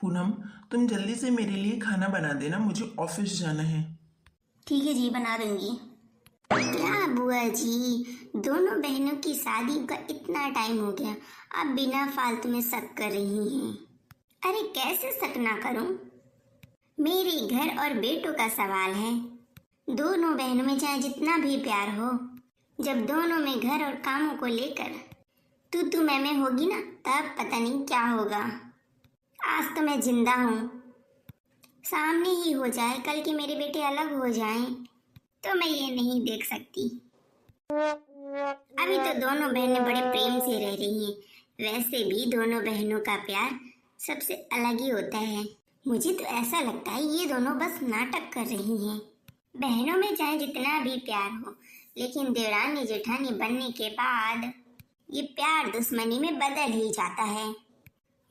पूनम, तुम जल्दी से मेरे लिए खाना बना देना, मुझे ऑफिस जाना है। ठीक है जी, बना दूंगी। क्या बुआ जी, दोनों बहनों की शादी का इतना टाइम हो गया, आप बिना फालतू में शक कर रही हैं। अरे कैसे शक ना करूं? मेरे घर और बेटों का सवाल है। दोनों बहनों में चाहे जितना भी प्यार हो, जब दोनों में घर और कामों को लेकर तू मैं होगी ना, तब पता नहीं क्या होगा। आज तो मैं जिंदा हूँ, सामने ही हो जाए कल के मेरे बेटे अलग हो जाएं तो मैं ये नहीं देख सकती। अभी तो दोनों बहनें बड़े प्रेम से रह रही हैं। वैसे भी दोनों बहनों का प्यार सबसे अलग ही होता है। मुझे तो ऐसा लगता है ये दोनों बस नाटक कर रही हैं। बहनों में चाहे जितना भी प्यार हो, लेकिन देवरानी जेठानी बनने के बाद ये प्यार दुश्मनी में बदल ही जाता है।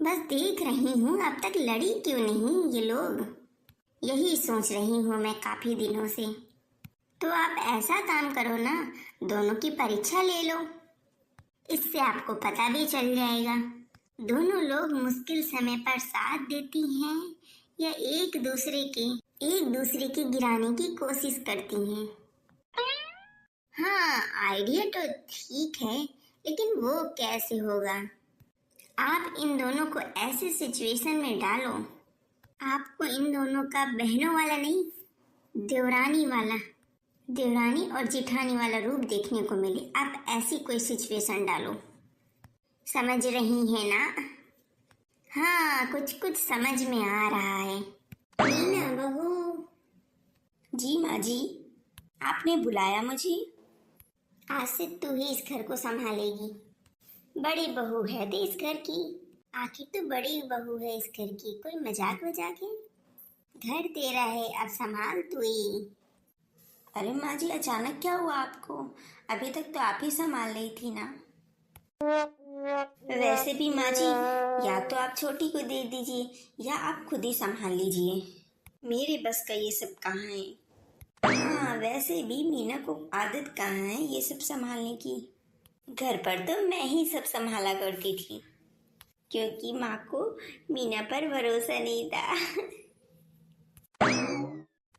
बस देख रही हूँ अब तक लड़ी क्यों नहीं ये लोग, यही सोच रही हूँ मैं काफी दिनों से। तो आप ऐसा काम करो ना, दोनों की परीक्षा ले लो, इससे आपको पता भी चल जाएगा दोनों लोग मुश्किल समय पर साथ देती हैं या एक दूसरे की गिराने की कोशिश करती हैं। हाँ, आइडिया तो ठीक है, लेकिन वो कैसे होगा? आप इन दोनों को ऐसे सिचुएशन में डालो, आपको इन दोनों का बहनों वाला नहीं, देवरानी और जेठानी वाला रूप देखने को मिले। आप ऐसी कोई सिचुएशन डालो, समझ रही हैं ना? हाँ, कुछ कुछ समझ में आ रहा है। मीना बहू। जी माँ जी, आपने बुलाया मुझे? आज से तू ही इस घर को संभालेगी। बड़ी बहू है इस घर की, आखिर तो बड़ी बहू है इस घर की, कोई मजाक वजाक है? घर तेरा है, अब संभाल तू ही। अरे माँ जी, अचानक क्या हुआ आपको? अभी तक तो आप ही संभाल रही थी ना। वैसे भी माँ जी, या तो आप छोटी को दे दीजिए या आप खुद ही संभाल लीजिए, मेरे बस का ये सब कहाँ है। हाँ, वैसे भी मीना को आदत कहाँ है ये सब संभालने की। घर पर तो मैं ही सब संभाला करती थी, क्योंकि माँ को मीना पर भरोसा नहीं था।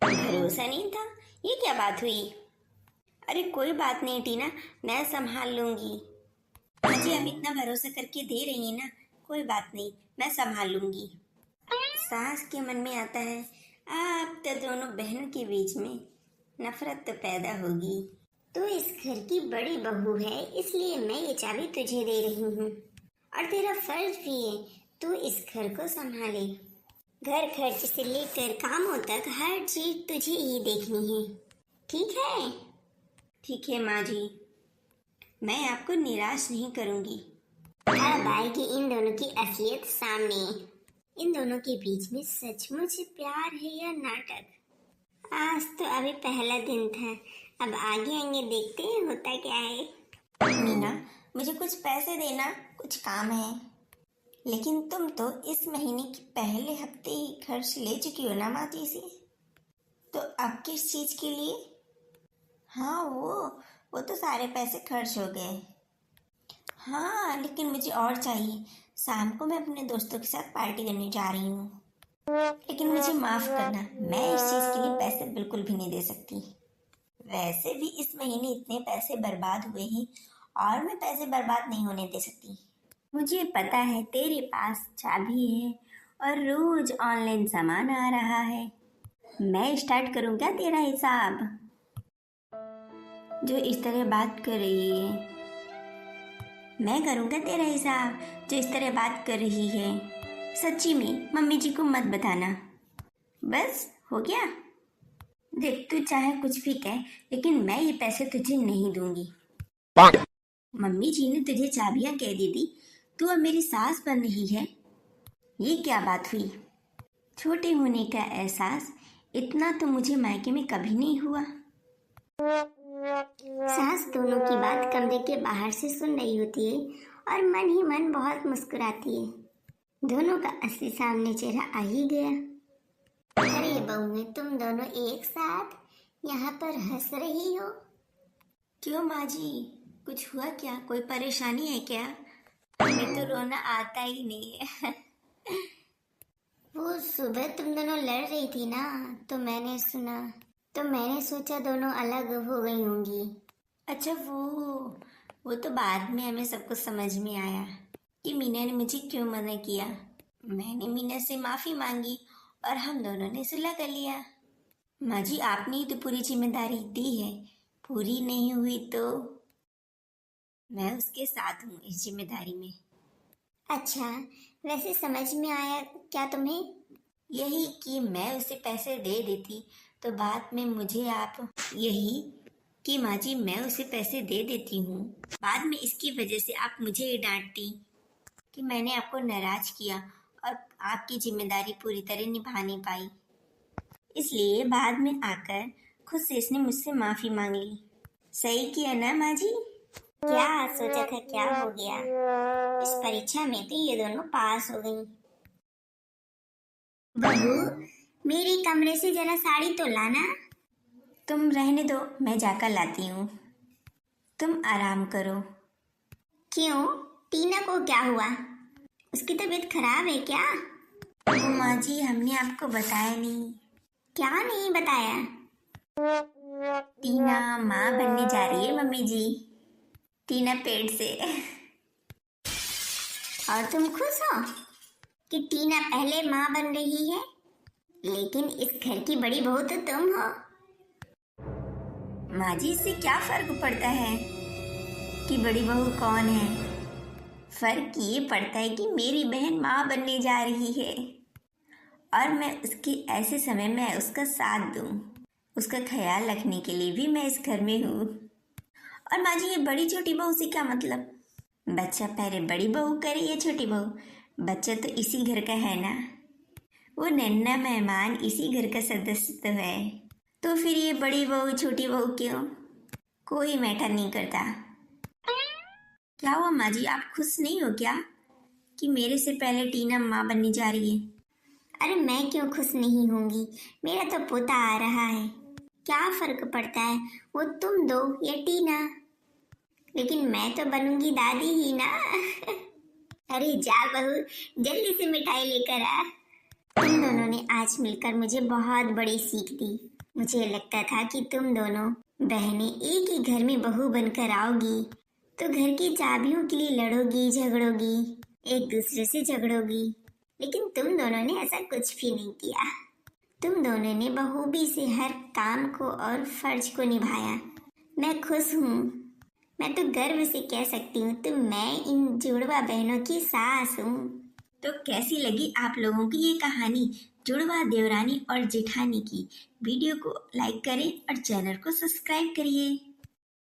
भरोसा नहीं था? ये क्या बात हुई? अरे कोई बात नहीं टीना, मैं संभाल लूंगी। मुझे अब इतना भरोसा करके दे रही है ना, कोई बात नहीं, मैं संभाल लूंगी। सास के मन में आता है अब तो दोनों बहनों के बीच में नफरत तो पैदा होगी। तू इस घर की बड़ी बहू है, इसलिए मैं ये चाबी तुझे दे रही हूँ, और तेरा फर्ज भी है तू इस घर को संभाले। घर खर्च से लेकर कामों तक हर चीज तुझे ही देखनी है, ठीक है? ठीक है माँ जी, मैं आपको निराश नहीं करूंगी। अब आएगी इन दोनों की असलियत सामने। इन दोनों के बीच में सचमुच प्यार है या नाटक? आज तो अभी पहला दिन था, अब आगे आगे देखते हैं होता क्या है। मीना, मुझे कुछ पैसे देना, कुछ काम है। लेकिन तुम तो इस महीने के पहले हफ्ते ही खर्च ले चुकी हो ना माँ जी से, तो अब किस चीज के लिए? हाँ, वो तो सारे पैसे खर्च हो गए। हाँ, लेकिन मुझे और चाहिए। शाम को मैं अपने दोस्तों के साथ पार्टी करने जा रही हूँ, लेकिन मुझे माफ करना, मैं इस चीज के लिए पैसे बिल्कुल भी नहीं दे सकती। वैसे भी इस महीने इतने पैसे बर्बाद हुए हैं और मैं पैसे बर्बाद नहीं होने दे सकती। मुझे पता है तेरे पास चाबी है और रोज ऑनलाइन सामान आ रहा है। मैं स्टार्ट करूँगा तेरा हिसाब। जो इस तरह बात कर रही है, मैं करूँगा तेरा हिसाब जो इस तरह बात कर रही है। सच्ची में मम्मी जी को मत बताना, बस हो गया। देख, तू चाहे कुछ भी कह, लेकिन मैं ये पैसे तुझे नहीं दूंगी। मम्मी जी ने तुझे चाबियां कह दी, तू अब मेरी सास बन रही है, ये क्या बात हुई? छोटे होने का एहसास इतना तो मुझे मायके में कभी नहीं हुआ। सास दोनों की बात कमरे के बाहर से सुन रही होती है और मन ही मन बहुत मुस्कुराती है। दोनों का असली सामने चेहरा आ ही गया। अरे बहू, तुम दोनों एक साथ यहाँ पर हंस रही हो? क्यों माँ जी, कुछ हुआ क्या? कोई परेशानी है क्या? हमें तो रोना आता ही नहीं है। सुबह तुम दोनों लड़ रही थी ना, तो मैंने सुना, तो मैंने सोचा दोनों अलग हो गई होंगी। अच्छा वो तो बाद में हमें सबको समझ में आया कि मीना ने मुझे क्यों मना किया। मैंने मीना से माफ़ी मांगी और हम दोनों ने सुलह कर लिया। माँ जी, आपने ही तो पूरी जिम्मेदारी दी है, पूरी नहीं हुई तो मैं उसके साथ हूँ इस जिम्मेदारी में। अच्छा, वैसे समझ में आया क्या तुम्हें? यही कि मैं उसे पैसे दे देती तो बाद में मुझे आप, यही कि माँ जी मैं उसे पैसे दे देती हूँ, बाद में इसकी वजह से आप मुझे ये डांटती कि मैंने आपको नाराज किया और आपकी जिम्मेदारी पूरी तरह निभा नहीं पाई, इसलिए बाद में आकर खुद से इसने मुझसे माफ़ी मांग ली। सही किया ना माँ जी? क्या सोचा था क्या हो गया? इस परीक्षा में तो ये दोनों पास हो गई। बहू, मेरे कमरे से जरा साड़ी तो लाना। तुम रहने दो, मैं जाकर लाती हूँ, तुम आराम करो। क्यों, टीना को क्या हुआ? उसकी तबीयत खराब है क्या? माँ जी, हमने आपको बताया नहीं। क्या नहीं बताया? टीना माँ बनने जा रही है मम्मी जी, टीना पेट से। और तुम खुश हो कि टीना पहले माँ बन रही है? लेकिन इस घर की बड़ी बहू तो तुम हो। माँ जी, इससे क्या फर्क पड़ता है कि बड़ी बहू कौन है? फर्क ये पड़ता है कि मेरी बहन माँ बनने जा रही है और मैं उसके ऐसे समय में उसका साथ दूं, उसका ख्याल रखने के लिए भी मैं इस घर में हूँ। और माँ जी, ये बड़ी छोटी बहू से क्या मतलब? बच्चा पहले बड़ी बहू करे या छोटी बहू, बच्चा तो इसी घर का है ना, वो नन्हा मेहमान इसी घर का सदस्य तो है, तो फिर ये बड़ी बहू छोटी बहू क्यों? कोई मैटर नहीं करता। क्या हुआ माँ जी, आप खुश नहीं हो क्या कि मेरे से पहले टीना माँ बनने जा रही है? अरे मैं क्यों खुश नहीं होंगी, मेरा तो पोता आ रहा है, क्या फर्क पड़ता है वो तुम दो या टीना, लेकिन मैं तो बनूंगी दादी ही ना। अरे जा बहू, जल्दी से मिठाई लेकर आ। तुम दोनों ने आज मिलकर मुझे बहुत बड़ी सीख दी। मुझे लगता था कि तुम दोनों बहनें एक ही घर में बहू बनकर आओगी तो घर की चाबियों के लिए लड़ोगी झगड़ोगी, एक दूसरे से झगड़ोगी, लेकिन तुम दोनों ने ऐसा कुछ भी नहीं किया। तुम दोनों ने बखूबी से हर काम को और फर्ज को निभाया। मैं खुश हूँ। मैं तो गर्व से कह सकती हूँ तो मैं इन जुड़वा बहनों की सास हूँ। तो कैसी लगी आप लोगों की ये कहानी जुड़वा देवरानी और जेठानी की? वीडियो को लाइक करें और चैनल को सब्सक्राइब करिए।